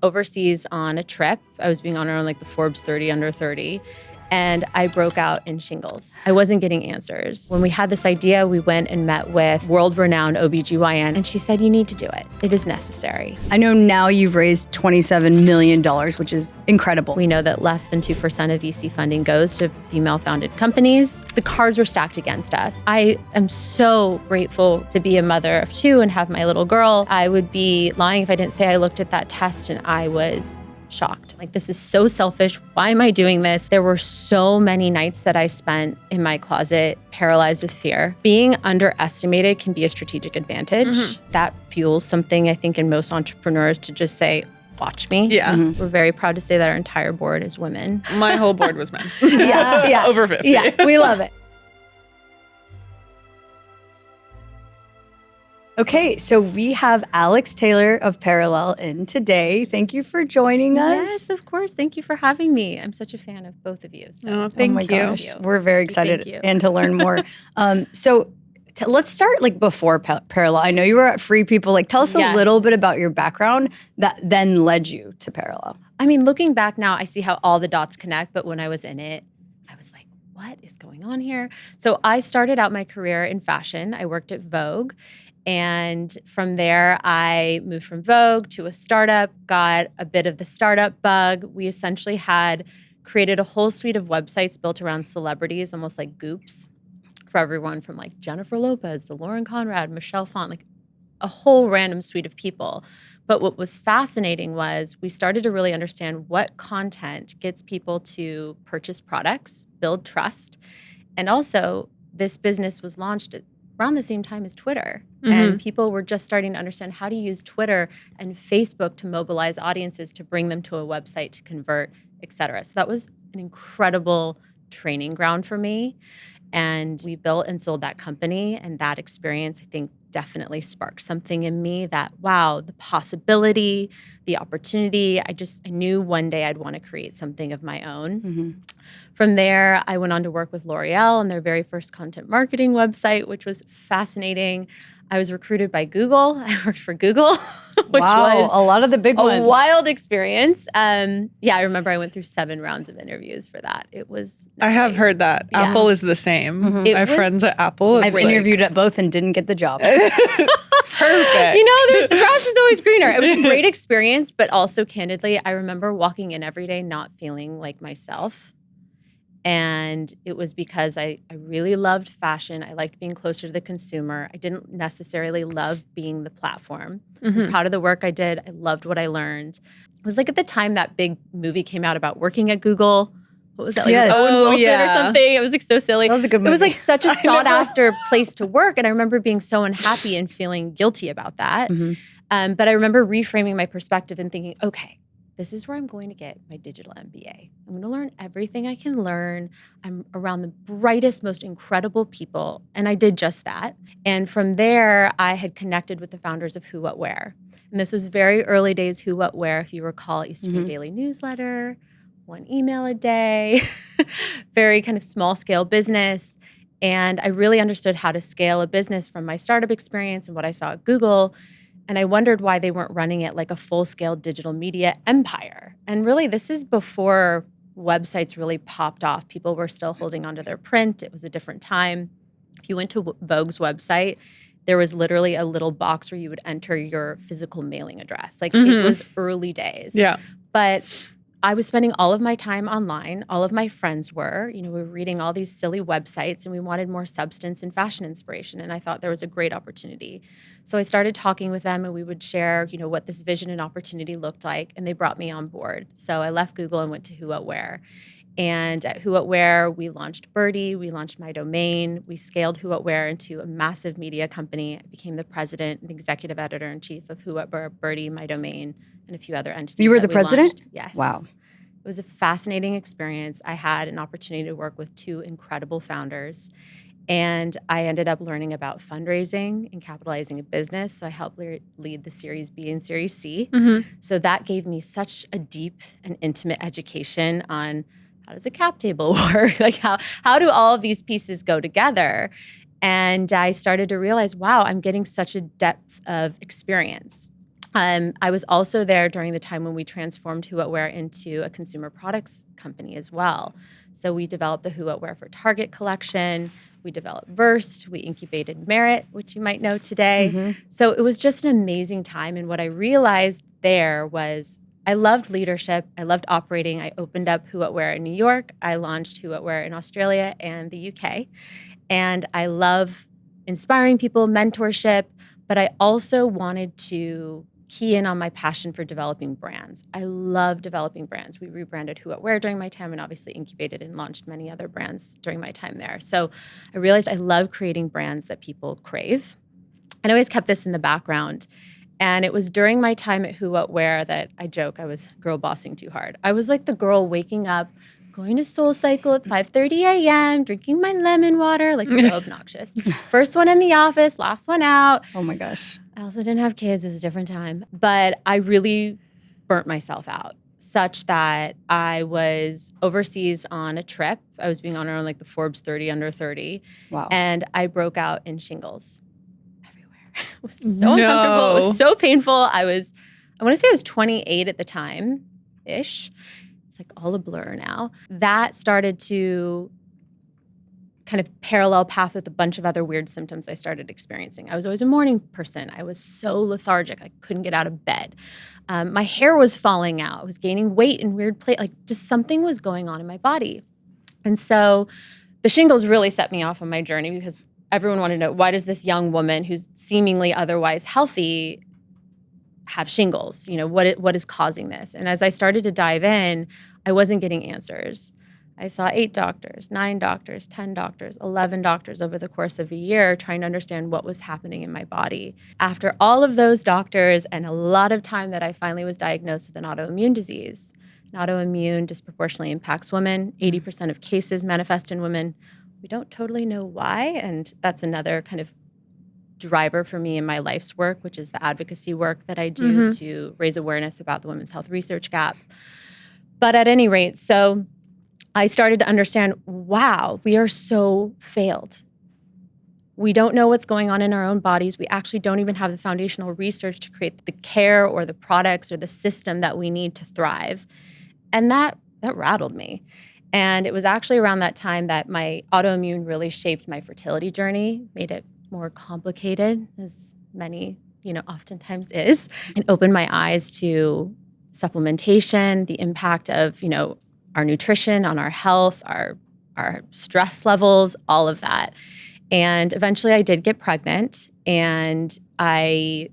overseas on a trip. I was being honored on like the Forbes 30 under 30. And I broke out in shingles. I wasn't getting answers. When we had this idea, we went and met with world-renowned OBGYN, and she said, you need to do it. It is necessary. I know now you've raised $27 million, which is incredible. We know that less than 2% of VC funding goes to female-founded companies. The cards were stacked against us. I am so grateful to be a mother of 2 and have my little girl. I would be lying if I didn't say I looked at that test and I was shocked. Like, this is so selfish. Why am I doing this? There were so many nights that I spent in my closet paralyzed with fear. Being underestimated can be a strategic advantage. Mm-hmm. That fuels something, I think, in most entrepreneurs to just say, watch me. Yeah. Mm-hmm. We're very proud to say that our entire board is women. My whole board was men. Yeah. Over 50. Yeah, we love it. Okay, so we have Alex Taylor of Perelel in today. Thank you for joining us. Yes, of course. Thank you for having me. I'm such a fan of both of you. So. Thank my you. Gosh. We're very excited Thank you. and to learn more. Let's start like before Perelel. I know you were at Free People. Like, tell us a little bit about your background that then led you to Perelel. I mean, looking back now, I see how all the dots connect. But when I was in it, I was like, what is going on here? So I started out my career in fashion. I worked at Vogue. And from there, I moved from Vogue to a startup, got a bit of the startup bug. We essentially had created a whole suite of websites built around celebrities, almost like Goops, for everyone from like Jennifer Lopez to Lauren Conrad, Michelle Pfeiffer, like a whole random suite of people. But what was fascinating was we started to really understand what content gets people to purchase products, build trust. And also, this business was launched around the same time as Twitter. Mm-hmm. And people were just starting to understand how to use Twitter and Facebook to mobilize audiences, to bring them to a website, to convert, et cetera. So that was an incredible training ground for me. And we built and sold that company. And that experience, I think, definitely sparked something in me that, wow, the possibility, the opportunity. I knew one day I'd want to create something of my own. Mm-hmm. From there, I went on to work with L'Oreal on their very first content marketing website, which was fascinating. I was recruited by Google. I worked for Google, which was a lot of the big ones. A wild experience. I remember I went through 7 rounds of interviews for that. It was I have heard that. Yeah. Apple is the same. Mm-hmm. I have friends at Apple. I've interviewed at both and didn't get the job. Perfect. You know, the grass is always greener. It was a great experience, but also candidly, I remember walking in every day not feeling like myself. And it was because I really loved fashion. I liked being closer to the consumer. I didn't necessarily love being the platform. Mm-hmm. I'm proud of the work I did. I loved what I learned. It was like at the time that big movie came out about working at Google. What was that? Like Owen Wilson or something? It was like so silly. That was a good movie. It was like such a sought after place to work. And I remember being so unhappy and feeling guilty about that. Mm-hmm. But I remember reframing my perspective and thinking, okay, this is where I'm going to get my digital MBA. I'm going to learn everything I can learn. I'm around the brightest, most incredible people. And I did just that. And from there, I had connected with the founders of Who, What, Where. And this was very early days Who, What, Where. If you recall, it used to be a daily newsletter, 1 email a day, very kind of small scale business. And I really understood how to scale a business from my startup experience and what I saw at Google. And I wondered why they weren't running it like a full-scale digital media empire. And really, this is before websites really popped off. People were still holding onto their print. It was a different time. If you went to Vogue's website, there was literally a little box where you would enter your physical mailing address. Like, it was early days. Yeah. But I was spending all of my time online. All of my friends were. We were reading all these silly websites, and we wanted more substance and fashion inspiration. And I thought there was a great opportunity. So I started talking with them, and we would share, what this vision and opportunity looked like. And they brought me on board. So I left Google and went to Who, What, Where. And at Who, What, Where, we launched Birdie, we launched My Domain, we scaled Who, What, Where into a massive media company. I became the president and executive editor-in-chief of Who, What, Where, Birdie, My Domain, and a few other entities. You were the president? Launched. Yes. Wow. It was a fascinating experience. I had an opportunity to work with 2 incredible founders. And I ended up learning about fundraising and capitalizing a business. So I helped lead the Series B and Series C. Mm-hmm. So that gave me such a deep and intimate education on how does a cap table work? Like how do all of these pieces go together? And I started to realize, wow, I'm getting such a depth of experience. I was also there during the time when we transformed Who What Wear into a consumer products company as well. So we developed the Who What Wear for Target collection. We developed Versed. We incubated Merit, which you might know today. Mm-hmm. So it was just an amazing time. And what I realized there was I loved leadership. I loved operating. I opened up Who What Wear in New York. I launched Who What Wear in Australia and the UK. And I love inspiring people, mentorship, but I also wanted to key in on my passion for developing brands. I love developing brands. We rebranded Who What Wear during my time and obviously incubated and launched many other brands during my time there. So I realized I love creating brands that people crave. And I always kept this in the background. And it was during my time at Who What Wear that I joke I was girl bossing too hard. I was like the girl waking up, going to SoulCycle at 5:30 a.m., drinking my lemon water, like so obnoxious. First one in the office, last one out. Oh my gosh. I also didn't have kids. It was a different time. But I really burnt myself out such that I was overseas on a trip. I was being honored on like the Forbes 30 under 30. Wow. And I broke out in shingles everywhere. It was so uncomfortable. It was so painful. I want to say I was 28 at the time-ish. It's like all a blur now. That started to kind of parallel path with a bunch of other weird symptoms I started experiencing. I was always a morning person. I was so lethargic. I couldn't get out of bed. My hair was falling out. I was gaining weight in weird places. Like just something was going on in my body. And so the shingles really set me off on my journey because everyone wanted to know, why does this young woman who's seemingly otherwise healthy have shingles? You know, what is causing this? And as I started to dive in, I wasn't getting answers. I saw 8 doctors, 9 doctors, 10 doctors, 11 doctors over the course of a year trying to understand what was happening in my body. After all of those doctors and a lot of time that I finally was diagnosed with an autoimmune disease. An autoimmune disproportionately impacts women. 80% of cases manifest in women. We don't totally know why, and that's another kind of driver for me in my life's work, which is the advocacy work that I do to raise awareness about the women's health research gap. But at any rate, so I started to understand, wow, we are so failed. We don't know what's going on in our own bodies. We actually don't even have the foundational research to create the care or the products or the system that we need to thrive. And that rattled me. And it was actually around that time that my autoimmune really shaped my fertility journey, made it more complicated, as many, oftentimes is, and opened my eyes to supplementation, the impact of, our nutrition on our health, our stress levels, all of that. And eventually I did get pregnant and I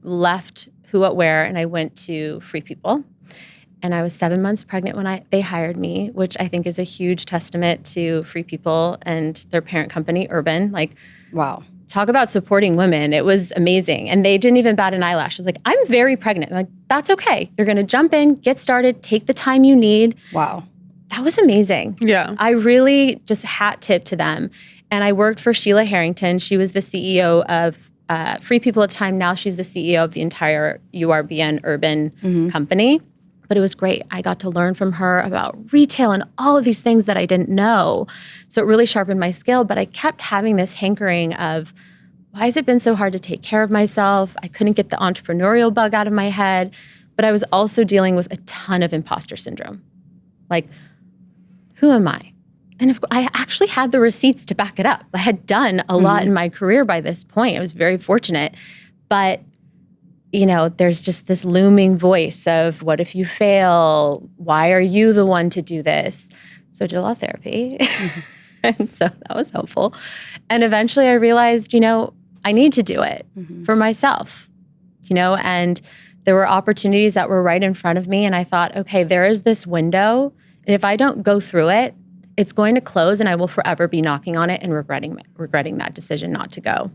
left Who What Wear and I went to Free People. And I was 7 months pregnant when they hired me, which I think is a huge testament to Free People and their parent company, Urban. Like, wow. Talk about supporting women. It was amazing. And they didn't even bat an eyelash. I was like, I'm very pregnant. I'm like, that's okay. You're going to jump in, get started, take the time you need. Wow. That was amazing. Yeah. I really just hat tip to them. And I worked for Sheila Harrington. She was the CEO of Free People at the time. Now she's the CEO of the entire URBN Urban company. But it was great. I got to learn from her about retail and all of these things that I didn't know. So it really sharpened my skill. But I kept having this hankering of, why has it been so hard to take care of myself? I couldn't get the entrepreneurial bug out of my head. But I was also dealing with a ton of imposter syndrome. Like, who am I? And I actually had the receipts to back it up. I had done a lot in my career by this point. I was very fortunate. But there's just this looming voice of, what if you fail? Why are you the one to do this? So I did a lot of therapy. And so that was helpful. And eventually I realized, I need to do it for myself, and there were opportunities that were right in front of me. And I thought, okay, there is this window. And if I don't go through it, it's going to close and I will forever be knocking on it and regretting that decision not to go.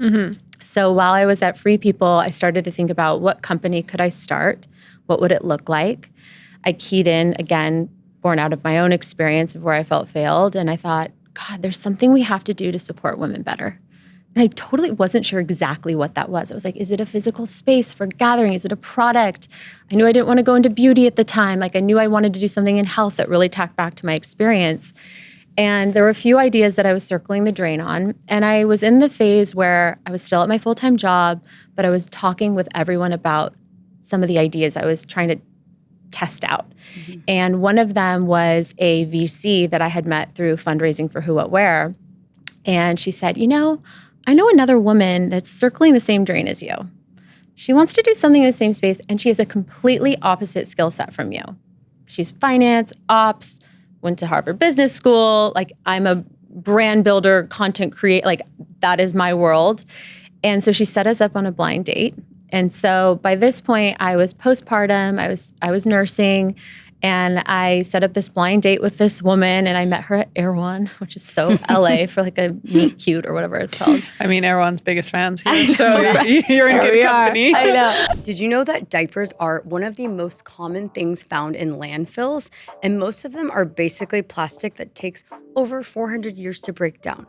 So while I was at Free People, I started to think about, what company could I start? What would it look like? I keyed in, again, born out of my own experience of where I felt failed. And I thought, God, there's something we have to do to support women better. And I totally wasn't sure exactly what that was. I was like, is it a physical space for gathering? Is it a product? I knew I didn't want to go into beauty at the time. Like, I knew I wanted to do something in health that really tacked back to my experience. And there were a few ideas that I was circling the drain on. And I was in the phase where I was still at my full-time job, but I was talking with everyone about some of the ideas I was trying to test out. And one of them was a VC that I had met through fundraising for Who, What, Where. And she said, I know another woman that's circling the same drain as you. She wants to do something in the same space, and she has a completely opposite skill set from you. She's finance, ops, went to Harvard Business School. Like, I'm a brand builder, content creator. Like, that is my world. And so she set us up on a blind date. And so by this point, I was postpartum, I was nursing, and I set up this blind date with this woman, and I met her at Erewhon, which is so LA for like a meet cute or whatever it's called. I mean, Erewhon's biggest fans here, so you're in good company. I know. Did you know that diapers are one of the most common things found in landfills? And most of them are basically plastic that takes over 400 years to break down.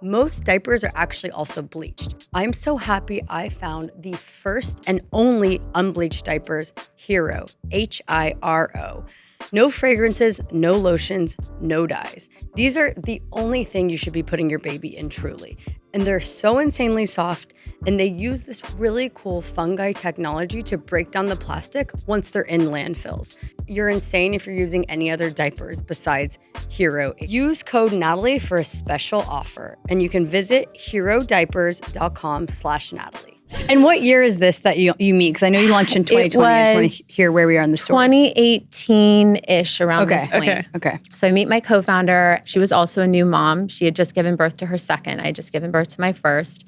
Most diapers are actually also bleached. I'm so happy I found the first and only unbleached diapers, Hiro, Hiro. No fragrances, no lotions, no dyes. These are the only thing you should be putting your baby in, truly. And they're so insanely soft, and they use this really cool fungi technology to break down the plastic once they're in landfills. You're insane if you're using any other diapers besides Hiro. Use code Natalie for a special offer, and you can visit herodiapers.com/Natalie. And what year is this that you meet? Because I know you launched in 2020. I just want to hear where we are in the story. 2018-ish around this point. Okay. So I meet my co-founder. She was also a new mom. She had just given birth to her second. I had just given birth to my first.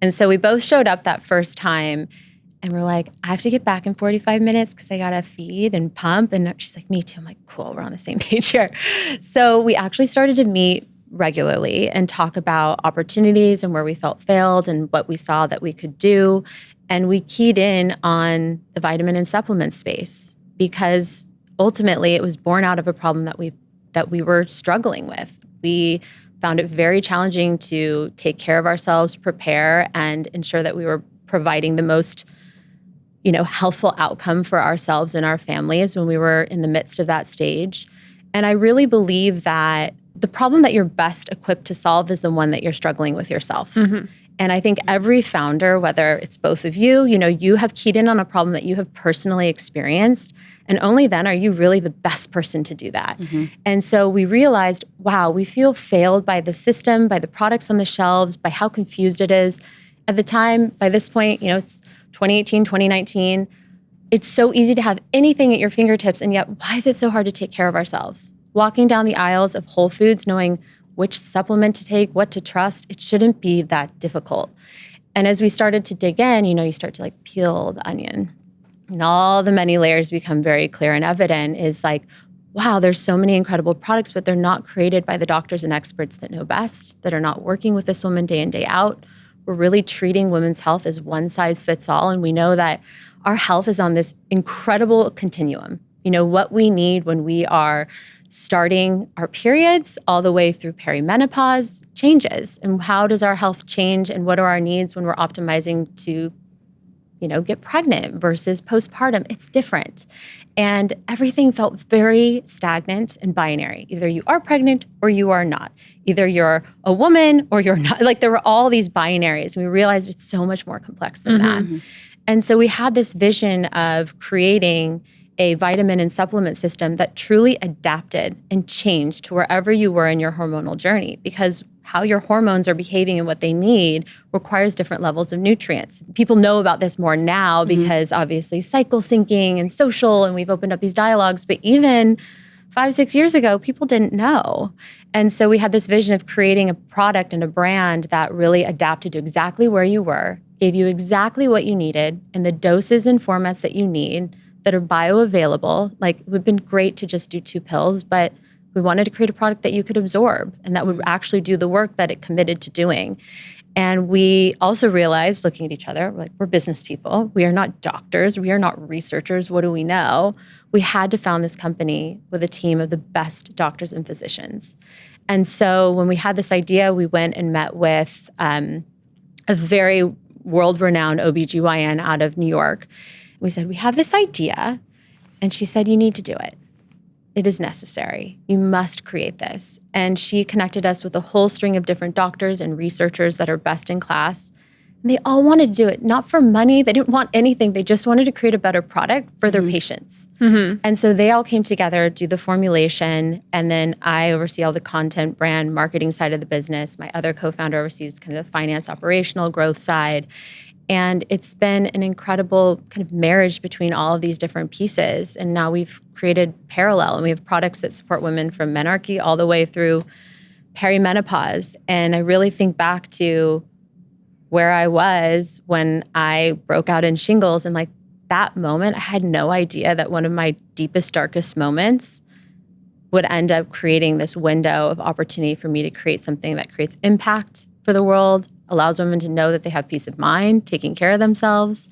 And so we both showed up that first time, and we're like, I have to get back in 45 minutes because I got to feed and pump. And she's like, me too. I'm like, cool, we're on the same page here. So we actually started to meet regularly and talk about opportunities and where we felt failed and what we saw that we could do. And we keyed in on the vitamin and supplement space because ultimately it was born out of a problem that we were struggling with. We found it very challenging to take care of ourselves, prepare, and ensure that we were providing the most, healthful outcome for ourselves and our families when we were in the midst of that stage. And I really believe that the problem that you're best equipped to solve is the one that you're struggling with yourself. Mm-hmm. And I think every founder, whether it's both of you, you have keyed in on a problem that you have personally experienced. And only then are you really the best person to do that. Mm-hmm. And so we realized, wow, we feel failed by the system, by the products on the shelves, by how confused it is. At the time, by this point, it's 2018, 2019. It's so easy to have anything at your fingertips. And yet, why is it so hard to take care of ourselves? Walking down the aisles of Whole Foods, knowing which supplement to take, what to trust, it shouldn't be that difficult. And as we started to dig in, you start to peel the onion. And all the many layers become very clear and evident is wow, there's so many incredible products, but they're not created by the doctors and experts that know best, that are not working with this woman day in, day out. We're really treating women's health as one size fits all. And we know that our health is on this incredible continuum. What we need when we are starting our periods all the way through perimenopause changes. And how does our health change and what are our needs when we're optimizing to, get pregnant versus postpartum? It's different. And everything felt very stagnant and binary. Either you are pregnant or you are not. Either you're a woman or you're not. There were all these binaries. And we realized it's so much more complex than that. And so we had this vision of creating a vitamin and supplement system that truly adapted and changed to wherever you were in your hormonal journey, because how your hormones are behaving and what they need requires different levels of nutrients. People know about this more now because obviously cycle syncing and social, and we've opened up these dialogues, but even 5-6 years ago, people didn't know. And so we had this vision of creating a product and a brand that really adapted to exactly where you were, gave you exactly what you needed in the doses and formats that you need, that are bioavailable. It would have been great to just do 2 pills, but we wanted to create a product that you could absorb and that would actually do the work that it committed to doing. And we also realized, looking at each other, we're business people. We are not doctors. We are not researchers. What do we know? We had to found this company with a team of the best doctors and physicians. And so when we had this idea, we went and met with a very world-renowned OBGYN out of New York. We said, we have this idea. And she said, you need to do it. It is necessary. You must create this. And she connected us with a whole string of different doctors and researchers that are best in class And they all wanted to do it, not for money. They didn't want anything. They just wanted to create a better product for their patients. And so they all came together, do the formulation, and then I oversee all the content, brand, marketing side of the business. My other co-founder oversees kind of the finance, operational, growth side. And it's been an incredible kind of marriage between all of these different pieces. And now we've created Perelel, and we have products that support women from menarche all the way through perimenopause. And I really think back to where I was when I broke out in shingles, and like that moment, I had no idea that one of my deepest, darkest moments would end up creating this window of opportunity for me to create something that creates impact for the world, allows women to know that they have peace of mind, taking care of themselves.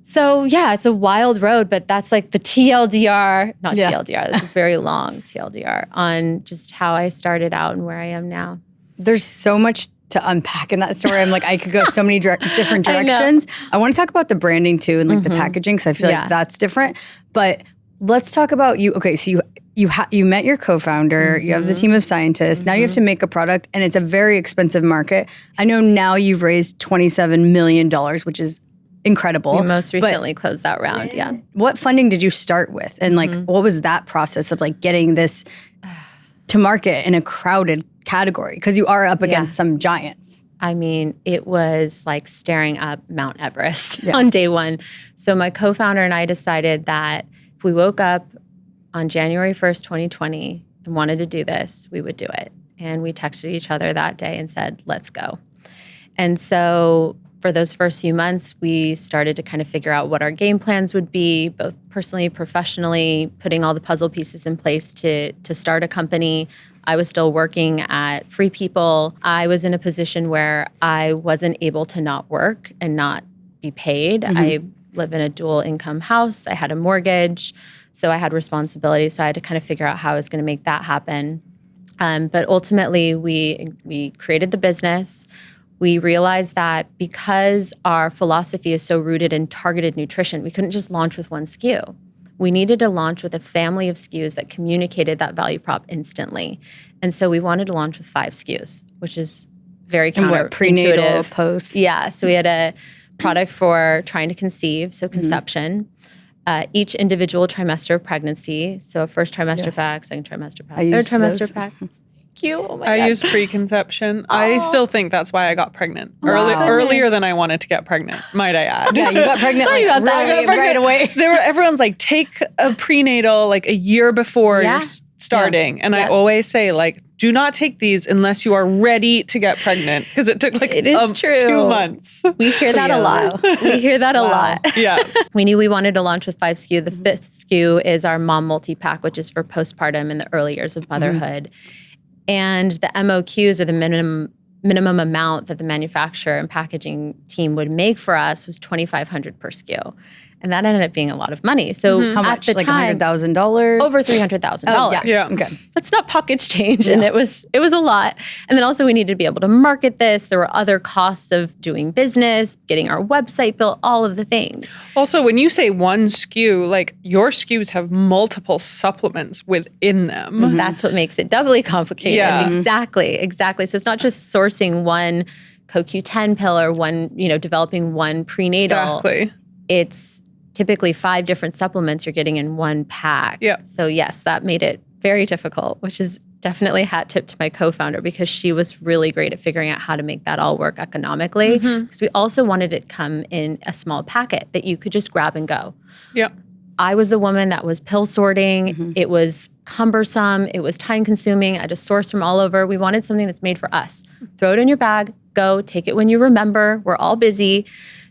So yeah, it's a wild road, but that's like the TLDR, not TLDR, that's a very long TLDR on just how I started out and where I am now. There's so much to unpack in that story. I'm like, I could go so many different directions. I want to talk about the branding too and like the packaging, because I feel like that's different. But let's talk about you. Okay, so you met your co-founder, you have the team of scientists, now you have to make a product, and it's a very expensive market. I know now you've raised $27 million, which is incredible. We most recently closed that round, What funding did you start with? And like, what was that process of like getting this to market in a crowded category? Because you are up against some giants. I mean, it was like staring up Mount Everest on day one. So my co-founder and I decided that if we woke up on January 1st, 2020 and wanted to do this, we would do it. And we texted each other that day and said, let's go. And so for those first few months, we started to kind of figure out what our game plans would be, both personally, professionally, putting all the puzzle pieces in place to start a company. I was still working at Free People. I was in a position where I wasn't able to not work and not be paid. I live in a dual income house. I had a mortgage, so I had responsibilities. So I had to kind of figure out how I was going to make that happen. But ultimately, we created the business. We realized that because our philosophy is so rooted in targeted nutrition, we couldn't just launch with one SKU. We needed to launch with a family of SKUs that communicated that value prop instantly. And so we wanted to launch with 5 SKUs, which is very counterintuitive. Prenatal, post. Yeah, so we had a product for trying to conceive, so conception, each individual trimester of pregnancy, so a first trimester pack, second trimester pack, third trimester pack. Oh my God. I used preconception. I still think that's why I got pregnant earlier than I wanted to get pregnant, might I add. Yeah, you got pregnant right away. Everyone's like, take a prenatal like a year before you're starting. And I always say like, do not take these unless you are ready to get pregnant, because it took like it is true. 2 months. We hear that a lot. We hear that a lot. Yeah. We knew we wanted to launch with 5 SKU. The 5th SKU is our mom multi-pack, which is for postpartum and the early years of motherhood. And the MOQs, or the minimum amount that the manufacturer and packaging team would make for us, was $2,500 per SKU. And that ended up being a lot of money. So how much? At the like time, $100,000? over $300,000. Oh, yes. Yeah. Okay. That's not pocket change. And it was a lot. And then also we needed to be able to market this. There were other costs of doing business, getting our website built, all of the things. Also, when you say one SKU, like your SKUs have multiple supplements within them. That's what makes it doubly complicated. Yeah. Exactly. So it's not just sourcing one CoQ10 pill or one, developing one prenatal. Exactly. It's typically 5 different supplements you're getting in one pack. Yeah. So yes, that made it very difficult, which is definitely a hat tip to my co-founder, because she was really great at figuring out how to make that all work economically. Because we also wanted it to come in a small packet that you could just grab and go. Yeah. I was the woman that was pill sorting. It was cumbersome. It was time consuming. I had to source from all over. We wanted something that's made for us. Throw it in your bag, go, take it when you remember. We're all busy.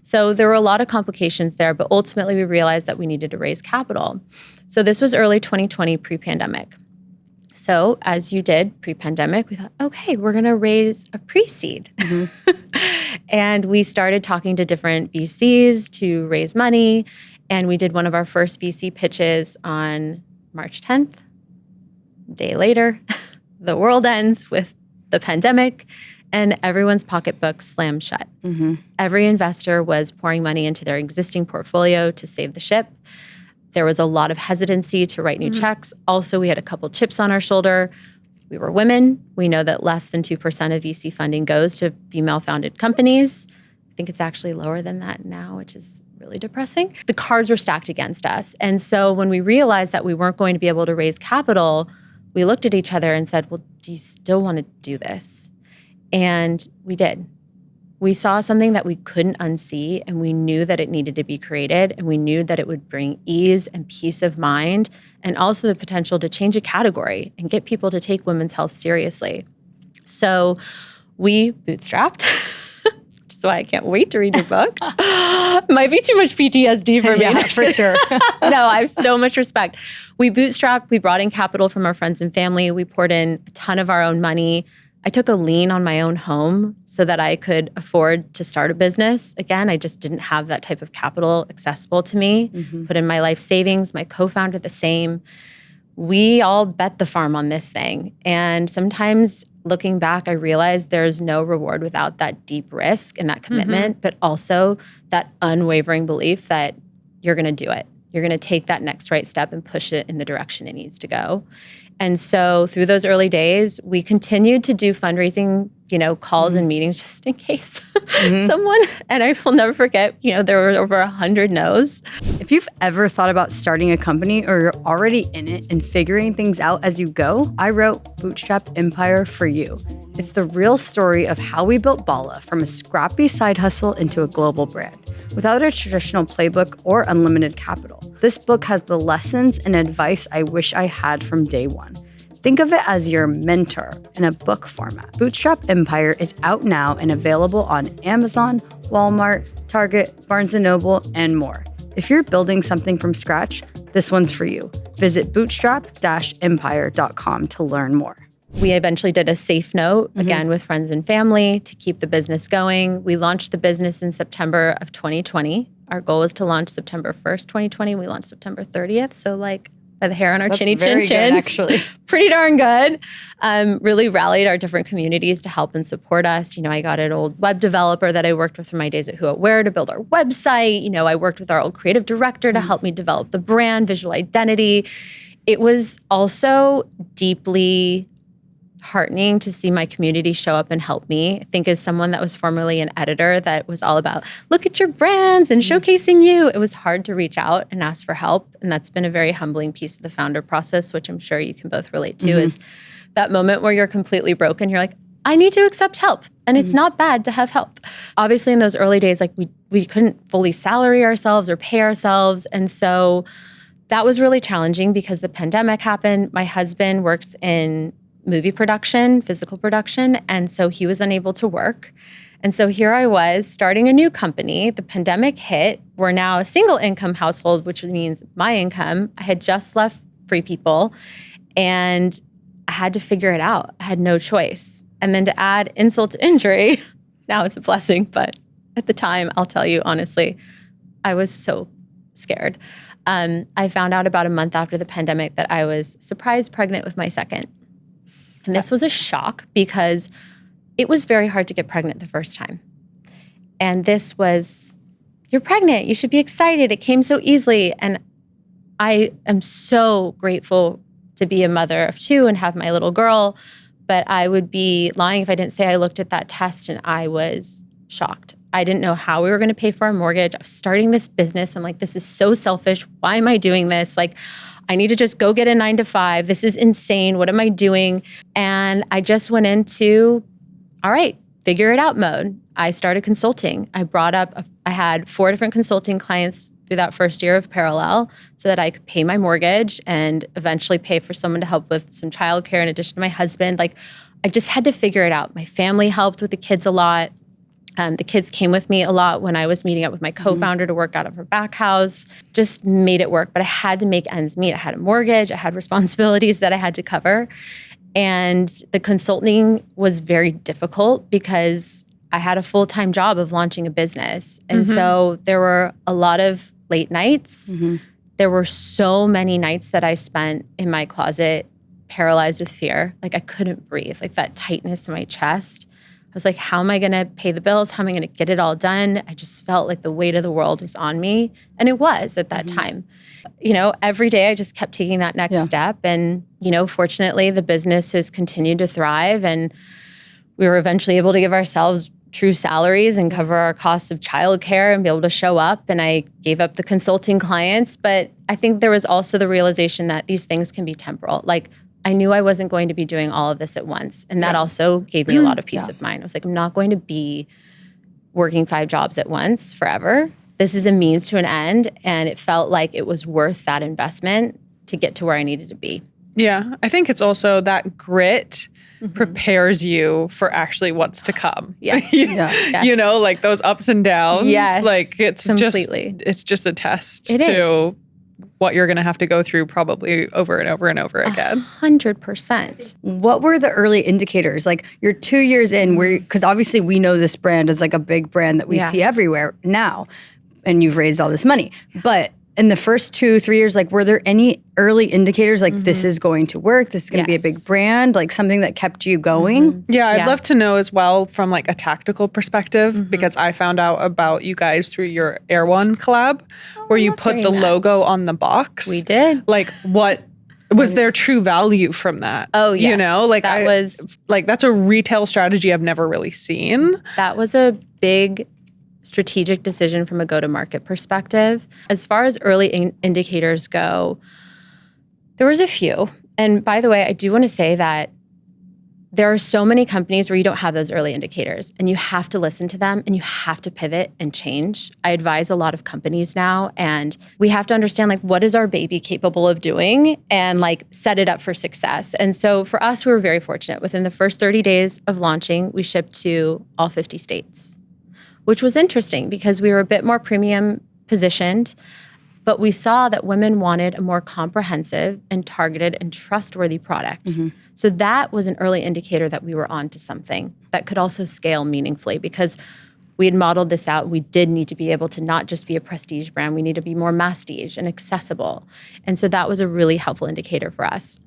So there were a lot of complications there, but ultimately we realized that we needed to raise capital. So this was early 2020, pre-pandemic. So as you did pre-pandemic, we thought, okay, we're going to raise a pre-seed. And we started talking to different VCs to raise money. And we did one of our first VC pitches on March 10th. A day later, the world ends with the pandemic. And everyone's pocketbook slammed shut. Every investor was pouring money into their existing portfolio to save the ship. There was a lot of hesitancy to write new checks. Also, we had a couple chips on our shoulder. We were women. We know that less than 2% of VC funding goes to female-founded companies. think it's actually lower than that now, which is really depressing. The cards were stacked against us. And so when we realized that we weren't going to be able to raise capital, we looked at each other and said, well, do you still want to do this? And we did. We saw something that we couldn't unsee, and we knew that it needed to be created, and we knew that it would bring ease and peace of mind, and also the potential to change a category and get people to take women's health seriously. So we bootstrapped, which is why I can't wait to read your book. Might be too much PTSD for me. Yeah, for sure. No, I have so much respect. We bootstrapped. We brought in capital from our friends and family. We poured in a ton of our own money. I took a lien on my own home so that I could afford to start a business. Again, I just didn't have that type of capital accessible to me. Put in my life savings, my co-founder the same. We all bet the farm on this thing. And sometimes looking back, I realized there's no reward without that deep risk and that commitment, but also that unwavering belief that you're going to do it. You're going to take that next right step and push it in the direction it needs to go. And so through those early days, we continued to do fundraising, calls and meetings just in case someone, and I will never forget, there were over 100 no's. If you've ever thought about starting a company or you're already in it and figuring things out as you go, I wrote Bootstrap Empire for you. It's the real story of how we built Bala from a scrappy side hustle into a global brand without a traditional playbook or unlimited capital. This book has the lessons and advice I wish I had from day one. Think of it as your mentor in a book format. Bootstrap Empire is out now and available on Amazon, Walmart, Target, Barnes & Noble, and more. If you're building something from scratch, this one's for you. Visit bootstrap-empire.com to learn more. We eventually did a safe note, again, with friends and family to keep the business going. We launched the business in September of 2020. Our goal was to launch September 1st, 2020. We launched September 30th. So by the hair on our chinny chin chins. Actually. Pretty darn good. Really rallied our different communities to help and support us. I got an old web developer that I worked with from my days at Who What Wear to build our website. I worked with our old creative director to help me develop the brand, visual identity. It was also deeply heartening to see my community show up and help me. I think as someone that was formerly an editor that was all about, look at your brands and showcasing you, it was hard to reach out and ask for help. And that's been a very humbling piece of the founder process, which I'm sure you can both relate to, is that moment where you're completely broken. You're like, I need to accept help. And it's not bad to have help. Obviously in those early days, we couldn't fully salary ourselves or pay ourselves. And so that was really challenging because the pandemic happened. My husband works in movie production, physical production, and so he was unable to work. And so here I was starting a new company. The pandemic hit. We're now a single income household, which means my income. I had just left Free People, and I had to figure it out. I had no choice. And then to add insult to injury, now it's a blessing, but at the time, I'll tell you honestly, I was so scared. I found out about a month after the pandemic that I was surprise pregnant with my second. And this was a shock because it was very hard to get pregnant the first time. And this was, you're pregnant, you should be excited. It came so easily. And I am so grateful to be a mother of two and have my little girl. But I would be lying if I didn't say I looked at that test and I was shocked. I didn't know how we were going to pay for our mortgage. I was starting this business. I'm like, this is so selfish. Why am I doing this? I need to just go get a 9-to-5. This is insane. What am I doing? And I just went into, all right, figure it out mode. I started consulting. I had 4 different consulting clients through that first year of Perelel so that I could pay my mortgage and eventually pay for someone to help with some childcare in addition to my husband. I just had to figure it out. My family helped with the kids a lot. The kids came with me a lot when I was meeting up with my co-founder to work out of her back house. Just made it work, but I had to make ends meet. I had a mortgage, I had responsibilities that I had to cover. And the consulting was very difficult because I had a full-time job of launching a business. And so there were a lot of late nights. There were so many nights that I spent in my closet paralyzed with fear. I couldn't breathe, that tightness in my chest. I was like, how am I going to pay the bills? How am I going to get it all done? I just felt like the weight of the world was on me. And it was at that time. Every day I just kept taking that next step. And, fortunately, the business has continued to thrive. And we were eventually able to give ourselves true salaries and cover our costs of childcare and be able to show up. And I gave up the consulting clients. But I think there was also the realization that these things can be temporal. Like, I knew I wasn't going to be doing all of this at once. And that also gave me a lot of peace of mind. I was like, I'm not going to be working 5 jobs at once forever. This is a means to an end. And it felt like it was worth that investment to get to where I needed to be. Yeah. I think it's also that grit prepares you for actually what's to come. Yes. Yeah. You know, like those ups and downs. Yes, Like it's completely. just a test It to is. what you're going to have to go through probably over and over and over again. 100%. What were the early indicators? Like, you're 2 years in, because obviously we know this brand is like a big brand that we see everywhere now, and you've raised all this money. But in the first 2-3 years, like, were there any early indicators like this is going to work, this is going to be a big brand, like something that kept you going? Yeah, I'd love to know as well from like a tactical perspective, because I found out about you guys through your Air One collab, where you put the logo on the box. We did. Like, what was there true value from that? Oh, yes. You know, like that was like that's a retail strategy I've never really seen. That was a big strategic decision from a go-to-market perspective. As far as early indicators go, there was a few. And by the way, I do want to say that there are so many companies where you don't have those early indicators, and you have to listen to them and you have to pivot and change. I advise a lot of companies now, and we have to understand, like, what is our baby capable of doing, and like set it up for success. And so for us, we were very fortunate. Within the first 30 days of launching, we shipped to all 50 states, which was interesting because we were a bit more premium positioned, but we saw that women wanted a more comprehensive and targeted and trustworthy product. So that was an early indicator that we were on to something that could also scale meaningfully, because we had modeled this out. We did need to be able to not just be a prestige brand, we need to be more masstige and accessible. And so that was a really helpful indicator for us.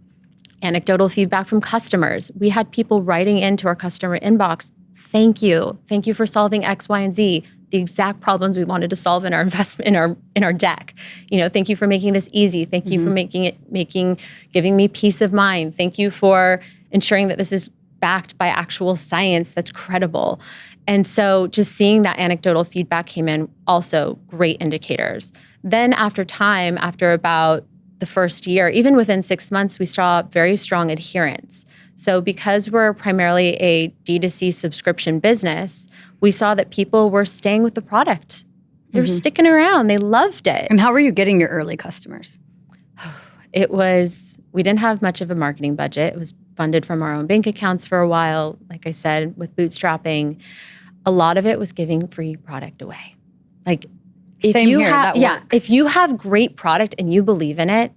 Anecdotal feedback from customers. We had people writing into our customer inbox, thank you for solving X, Y, and Z, the exact problems we wanted to solve in our investment, in our deck. You know, thank you for making this easy. Thank you for giving me peace of mind. Thank you for ensuring that this is backed by actual science that's credible. And so just seeing that anecdotal feedback came in, also great indicators. Then after time, after about the first year, even within 6 months, we saw very strong adherence. So because we're primarily a D2C subscription business, we saw that people were staying with the product. They were sticking around. They loved it. And how were you getting your early customers? We didn't have much of a marketing budget. It was funded from our own bank accounts for a while. Like I said, with bootstrapping, a lot of it was giving free product away. Like, if Same you here, have, that works. if you have great product and you believe in it,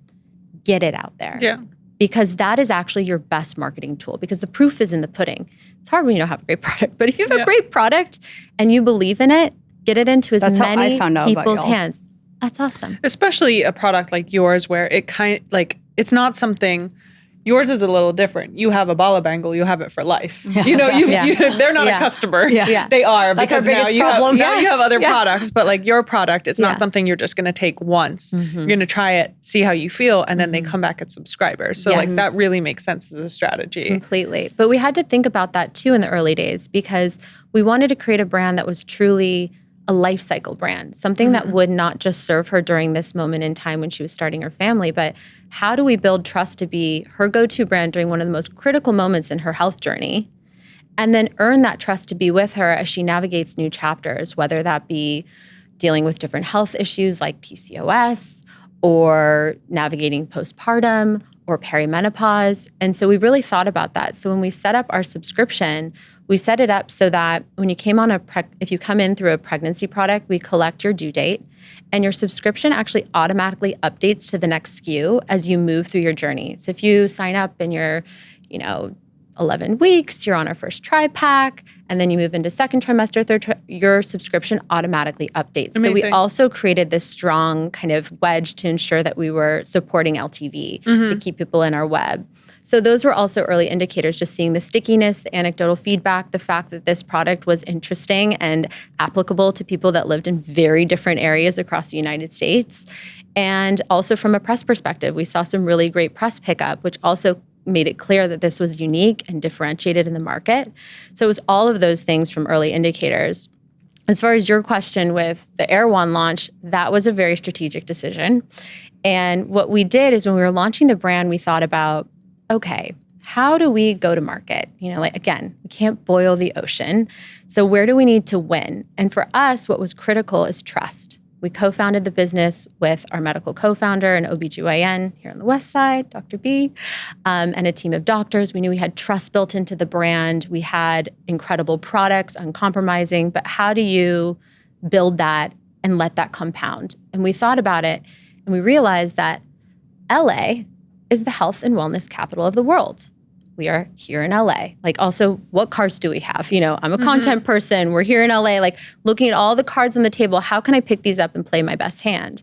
get it out there. Yeah. Because that is actually your best marketing tool, because the proof is in the pudding. It's hard when you don't have a great product, but if you have a great product and you believe in it, get it into as many people's hands. That's awesome. Especially a product like yours, where it it's not something. Yours is a little different. You have a bala bangle, you have it for life. You know, they're not a customer. They are, That's our because now biggest problem. now you have other products. But like your product, it's not something you're just going to take once. You're going to try it, see how you feel, and then they come back as subscribers. So like that really makes sense as a strategy. Completely. But we had to think about that too in the early days, because we wanted to create a brand that was truly a life cycle brand, something that would not just serve her during this moment in time when she was starting her family, but how do we build trust to be her go-to brand during one of the most critical moments in her health journey, and then earn that trust to be with her as she navigates new chapters, whether that be dealing with different health issues like PCOS, or navigating postpartum or perimenopause. And so we really thought about that. So when we set up our subscription, we set it up so that when you came on if you come in through a pregnancy product, we collect your due date, and your subscription actually automatically updates to the next SKU as you move through your journey. So if you sign up and you're, 11 weeks, you're on our first tri-pack, and then you move into second trimester, your subscription automatically updates. Amazing. So we also created this strong kind of wedge to ensure that we were supporting LTV to keep people in our web. So those were also early indicators, just seeing the stickiness, the anecdotal feedback, the fact that this product was interesting and applicable to people that lived in very different areas across the United States. And also from a press perspective, we saw some really great press pickup, which also made it clear that this was unique and differentiated in the market. So it was all of those things from early indicators. As far as your question with the Erewhon launch, that was a very strategic decision. And what we did is when we were launching the brand, we thought about, okay, how do we go to market? Again, we can't boil the ocean. So where do we need to win? And for us, what was critical is trust. We co-founded the business with our medical co-founder and OBGYN here on the West Side, Dr. B, and a team of doctors. We knew we had trust built into the brand. We had incredible products, uncompromising, but how do you build that and let that compound? And we thought about it and we realized that LA is the health and wellness capital of the world. We are here in LA. Also, what cards do we have? I'm a content person. We're here in LA, looking at all the cards on the table. How can I pick these up and play my best hand?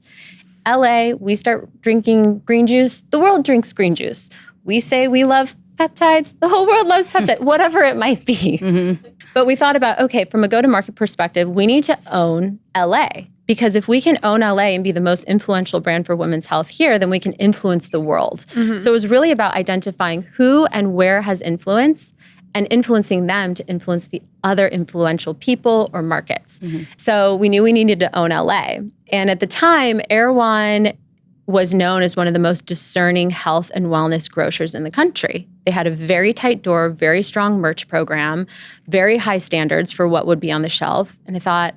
LA, we start drinking green juice. The world drinks green juice. We say we love peptides. The whole world loves peptides, whatever it might be. But we thought about, okay, from a go-to-market perspective, we need to own LA. Because if we can own LA and be the most influential brand for women's health here, then we can influence the world. So it was really about identifying who and where has influence and influencing them to influence the other influential people or markets. So we knew we needed to own LA. And at the time, Erewhon was known as one of the most discerning health and wellness grocers in the country. They had a very tight door, very strong merch program, very high standards for what would be on the shelf. And I thought,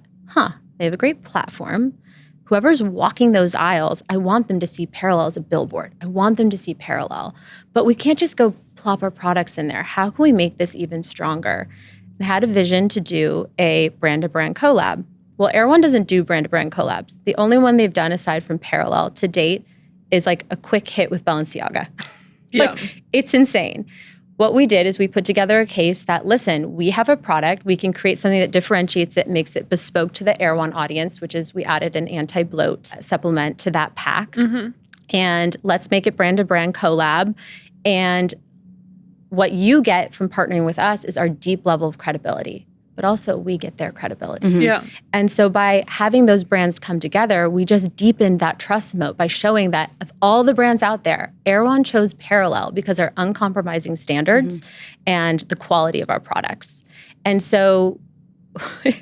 they have a great platform. Whoever's walking those aisles, I want them to see Perelel as a billboard. I want them to see Perelel. But we can't just go plop our products in there. How can we make this even stronger? And I had a vision to do a brand-to-brand collab. Well, Erewhon doesn't do brand-to-brand collabs. The only one they've done aside from Perelel to date is a quick hit with Balenciaga. It's insane. What we did is we put together a case that, listen, we have a product. We can create something that differentiates it, makes it bespoke to the Erewhon audience, which is we added an anti-bloat supplement to that pack. And let's make it brand-to-brand collab. And what you get from partnering with us is our deep level of credibility. But also we get their credibility. And so by having those brands come together, we just deepened that trust moat by showing that of all the brands out there, Erewhon chose Perelel because our uncompromising standards and the quality of our products. And so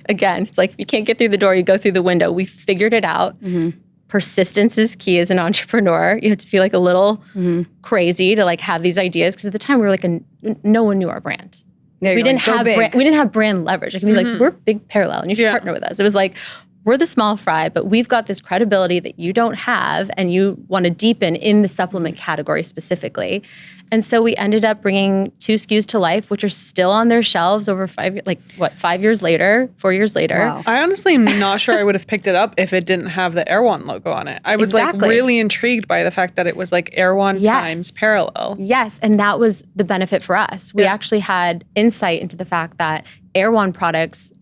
again, it's if you can't get through the door, you go through the window. We figured it out. Persistence is key as an entrepreneur. You have to feel a little crazy to have these ideas. Because at the time we were no one knew our brand. Yeah, we didn't have brand leverage. I can be we're big Perelel and you should partner with us. It was we're the small fry, but we've got this credibility that you don't have and you want to deepen in the supplement category specifically. And so we ended up bringing 2 SKUs to life, which are still on their shelves over 5 years later, 4 years later. Wow. I honestly am not sure I would have picked it up if it didn't have the Erewhon logo on it. I was really intrigued by the fact that it was Erewhon times Perelel. Yes, and that was the benefit for us. We actually had insight into the fact that Erewhon products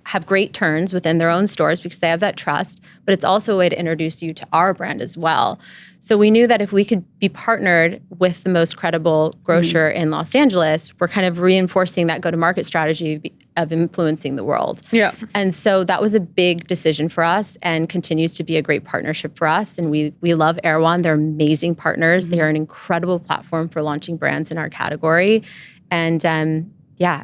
have great turns within their own stores because they have that trust, but it's also a way to introduce you to our brand as well. So we knew that if we could be partnered with the most credible grocer in Los Angeles, we're kind of reinforcing that go-to-market strategy of influencing the world. And so that was a big decision for us and continues to be a great partnership for us. And we love Erewhon. They're amazing partners. They are an incredible platform for launching brands in our category. And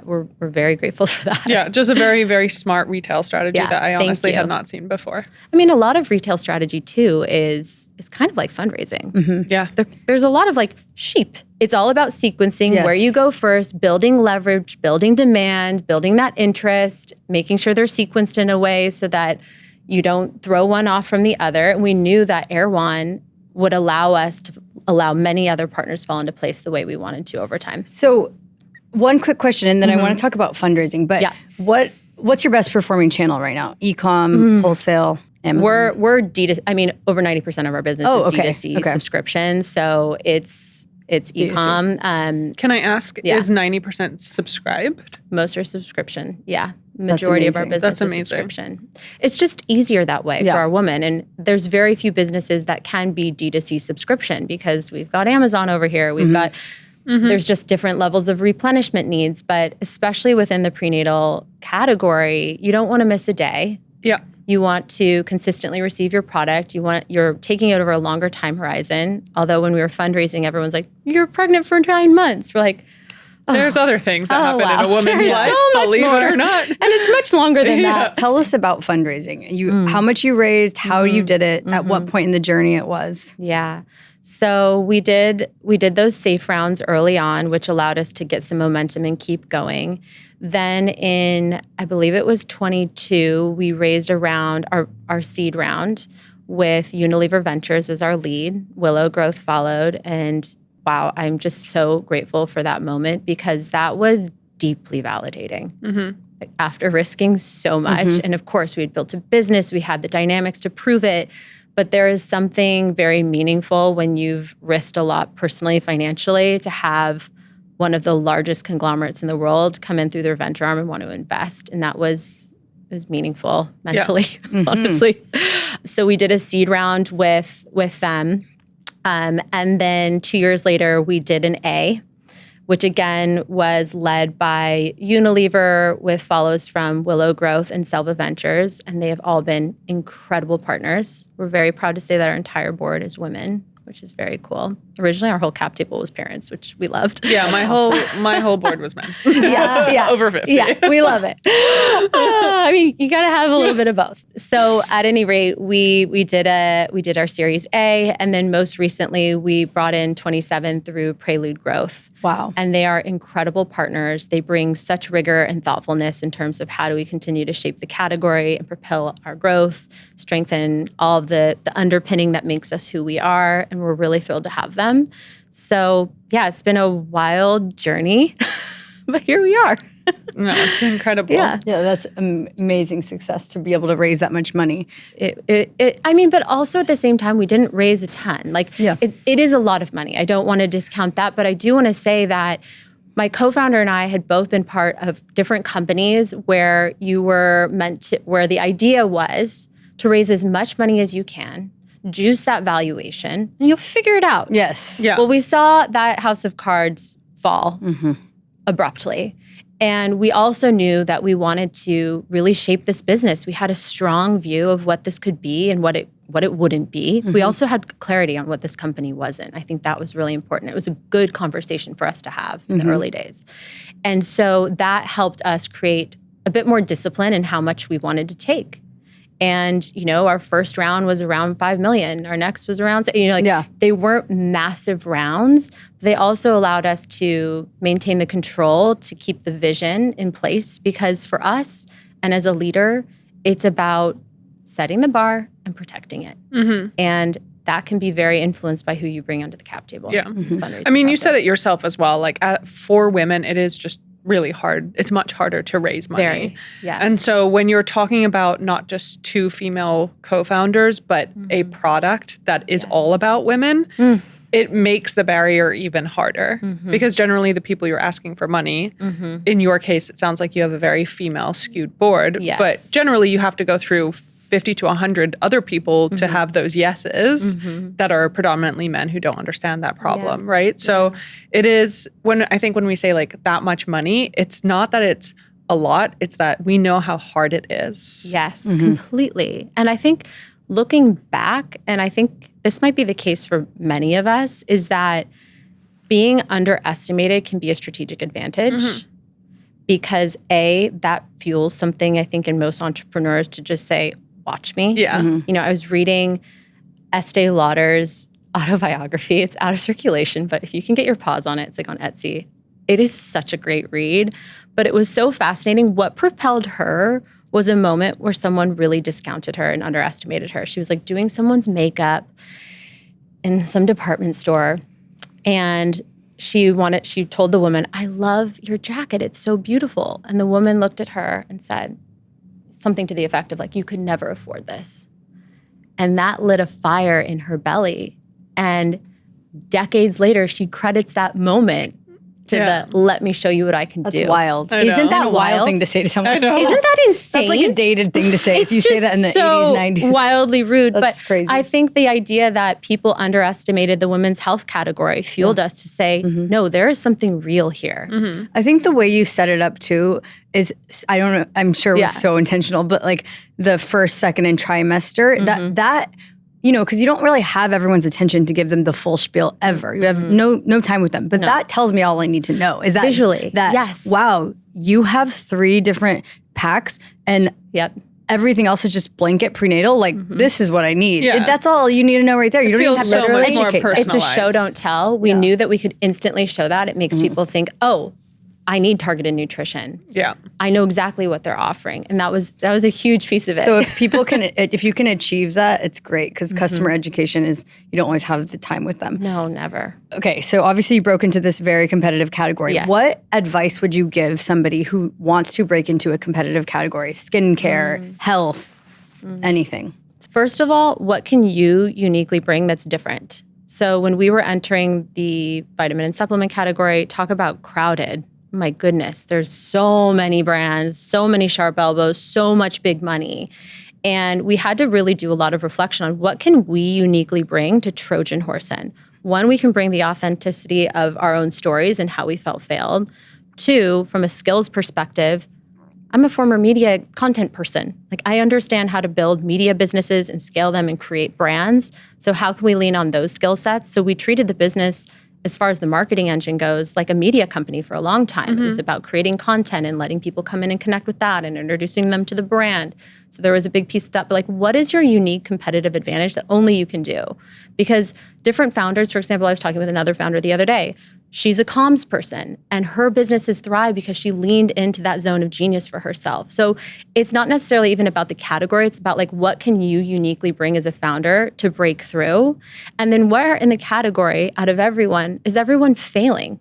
we're very grateful for that. Yeah, just a very, very smart retail strategy that I honestly had not seen before. I mean, a lot of retail strategy too is kind of like fundraising. Yeah. There's a lot of sheep. It's all about sequencing where you go first, building leverage, building demand, building that interest, making sure they're sequenced in a way so that you don't throw one off from the other. And we knew that Erewhon would allow us to allow many other partners fall into place the way we wanted to over time. So one quick question, and then I want to talk about fundraising. But what's your best performing channel right now? E-com, wholesale, Amazon? We're D2C. I mean, over 90% of our business is D2C subscription. So it's e-com. Can I ask, is 90% subscribed? Most are subscription. Yeah. Majority of our business is subscription. It's just easier that way for our women. And there's very few businesses that can be D2C subscription because we've got Amazon over here. We've got... There's just different levels of replenishment needs, but especially within the prenatal category, you don't want to miss a day. You want to consistently receive your product. You're taking it over a longer time horizon. Although when we were fundraising, everyone's like, "You're pregnant for 9 months." We're like, there's other things that happen in a woman's life, believe it or not. And it's much longer than that. Tell us about fundraising. How much you raised, how you did it, at what point in the journey it was. Yeah. So we did those safe rounds early on, which allowed us to get some momentum and keep going. Then in, I believe it was 22, we raised around our seed round with Unilever Ventures as our lead. Willow Growth followed. And wow, I'm just so grateful for that moment because that was deeply validating. Like, after risking so much. And of course, we had built a business. We had the dynamics to prove it. But there is something very meaningful when you've risked a lot personally, financially, to have one of the largest conglomerates in the world come in through their venture arm and want to invest. And it was meaningful mentally, honestly. So we did a seed round with them. And then 2 years later, we did an A, which again was led by Unilever with follows from Willow Growth and Selva Ventures. And they have all been incredible partners. We're very proud to say that our entire board is women, which is very cool. Originally, our whole cap table was parents, which we loved. Yeah, my whole board was men. Yeah. Over 50. Yeah, we love it. I mean, you got to have a little bit of both. So at any rate, we did our Series A, and then most recently we brought in 27 through Prelude Growth. Wow. And they are incredible partners. They bring such rigor and thoughtfulness in terms of how do we continue to shape the category and propel our growth, strengthen all of the underpinning that makes us who we are. And we're really thrilled to have them. So yeah, it's been a wild journey, but here we are. No, it's incredible. Yeah, that's amazing success to be able to raise that much money. I mean, but also at the same time, we didn't raise a ton. Like, it is a lot of money. I don't want to discount that, but I do want to say that my co-founder and I had both been part of different companies where where the idea was to raise as much money as you can, juice that valuation, and you'll figure it out. Yes. Yeah. Well, we saw that house of cards fall abruptly. And we also knew that we wanted to really shape this business. We had a strong view of what this could be and what it wouldn't be. We also had clarity on what this company wasn't. I think that was really important. It was a good conversation for us to have in the early days. And so that helped us create a bit more discipline in how much we wanted to take. And, our first round was around 5 million. Our next was around, they weren't massive rounds. They also allowed us to maintain the control to keep the vision in place because for us and as a leader, it's about setting the bar and protecting it. And that can be very influenced by who you bring onto the cap table. Yeah. I mean, you said it yourself as well. Like for women, it is just really hard. It's much harder to raise money. Very, yes. And so when you're talking about not just two female co-founders, but a product that is all about women, it makes the barrier even harder because generally the people you're asking for money, in your case, it sounds like you have a very female skewed board, but generally you have to go through 50 to 100 other people to have those yeses that are predominantly men who don't understand that problem, right? So it is, when we say like that much money, it's not that it's a lot, it's that we know how hard it is. Yes, completely. And I think looking back, and I think this might be the case for many of us, is that being underestimated can be a strategic advantage because that fuels something I think in most entrepreneurs to just say, watch me. Yeah. I was reading Estee Lauder's autobiography. It's out of circulation, but if you can get your paws on it, it's like on Etsy. It is such a great read, but it was so fascinating. What propelled her was a moment where someone really discounted her and underestimated her. She was like doing someone's makeup in some department store, and she told the woman, "I love your jacket. It's so beautiful." And the woman looked at her and said something to the effect of like, "You could never afford this." And that lit a fire in her belly. And decades later, she credits that moment to the let me show you what I can That's do. wild. I know. Isn't that a wild Wild? thing to say to someone? I know. Isn't that insane? That's like a dated thing to say It's if you say that in the so 80s, 90s. wildly rude. That's but crazy. I think the idea that people underestimated the women's health category fueled us to say, no, there is something real here. I think the way you set it up too is, I don't know, I'm sure it was Yeah. so intentional, but like the first, second, and trimester, that you know, because you don't really have everyone's attention to give them the full spiel ever. You have no time with them. But that tells me all I need to know is that Visually, that yes. wow, you have 3 different packs and Yep. everything else is just blanket prenatal. Like this is what I need. Yeah. That's all you need to know right there. You don't even feels have to so much more educate them. personal. It's a show, Personalized. don't tell. We knew that we could instantly show that. It makes people think, oh, I need targeted nutrition. Yeah. I know exactly what they're offering. And that was a huge piece of it. So if you can achieve that, it's great because customer education is, you don't always have the time with them. no, never. Okay, so obviously you broke into this very competitive category. Yes. What advice would you give somebody who wants to break into a competitive category? Skincare, health, anything. First of all, what can you uniquely bring that's different? So when we were entering the vitamin and supplement category, talk about crowded. My goodness, there's so many brands, so many sharp elbows, so much big money. And we had to really do a lot of reflection on what can we uniquely bring to Trojan Horse In. One, we can bring the authenticity of our own stories and how we felt failed. 2, from a skills perspective, I'm a former media content person. Like I understand how to build media businesses and scale them and create brands. So how can we lean on those skill sets? So we treated the business, as far as the marketing engine goes, like a media company for a long time. It was about creating content and letting people come in and connect with that and introducing them to the brand. So there was a big piece of that. But like, what is your unique competitive advantage that only you can do? Because different founders, for example, I was talking with another founder the other day. She's a comms person and her businesses thrive because she leaned into that zone of genius for herself. So it's not necessarily even about the category. It's about like, what can you uniquely bring as a founder to break through? And then where in the category out of everyone is everyone failing?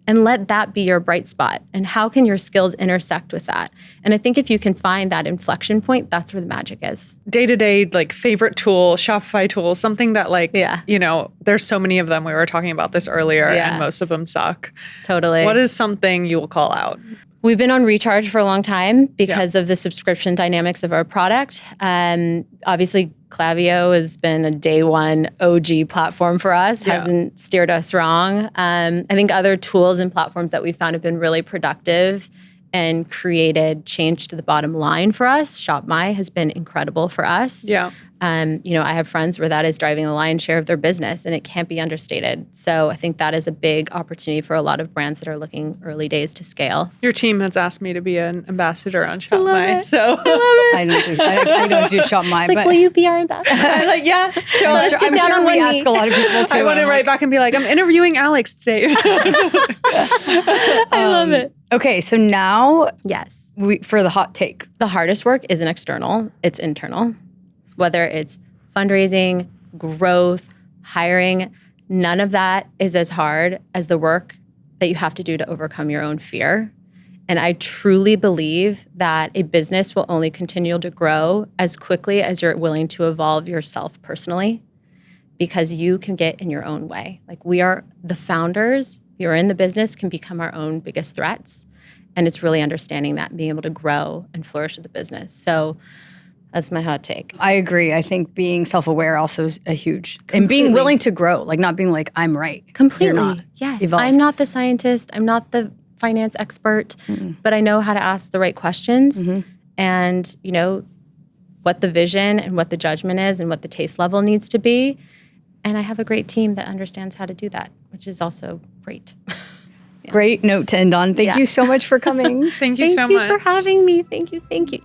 And let that be your bright spot. And how can your skills intersect with that? And I think if you can find that inflection point, that's where the magic is. Day-to-day, like favorite tool, Shopify tool, something that like, Yeah. you know, there's so many of them. We were talking about this earlier Yeah. and most of them suck. Totally. What is something you will call out? We've been on recharge for a long time because of the subscription dynamics of our product. Obviously, Klaviyo has been a day one OG platform for us, hasn't steered us wrong. I think other tools and platforms that we've found have been really productive and created change to the bottom line for us. ShopMy has been incredible for us. Yeah. You know, I have friends where that is driving the lion's share of their business, and it can't be understated. So I think that is a big opportunity for a lot of brands that are looking early days to scale. Your team has asked me to be an ambassador on Shopify. So I don't do Shop My, It's like, but will you be our ambassador? I'm like, yes, sure. Let's get I'm down sure on we one ask knee. a lot of people too. I want to I'm write like, back and be like, I'm interviewing Alex today. I love it. okay, so now Yes. for the hot take. The hardest work isn't external, it's internal. Whether it's fundraising, growth, hiring, none of that is as hard as the work that you have to do to overcome your own fear. And I truly believe that a business will only continue to grow as quickly as you're willing to evolve yourself personally, because you can get in your own way. Like we are the founders, you're in the business, can become our own biggest threats. And it's really understanding that and being able to grow and flourish with the business. So that's my hot take. I agree. I think being self-aware also is a huge, and being willing to grow, like not being like, I'm right. 'cause Completely. you're not. Yes. Evolve. I'm not the scientist. I'm not the finance expert, but I know how to ask the right questions and, you know, what the vision and what the judgment is and what the taste level needs to be. And I have a great team that understands how to do that, which is also great. Great note to end on. Thank you so much for coming. Thank you so Thank you much. for having me. Thank you. Thank you.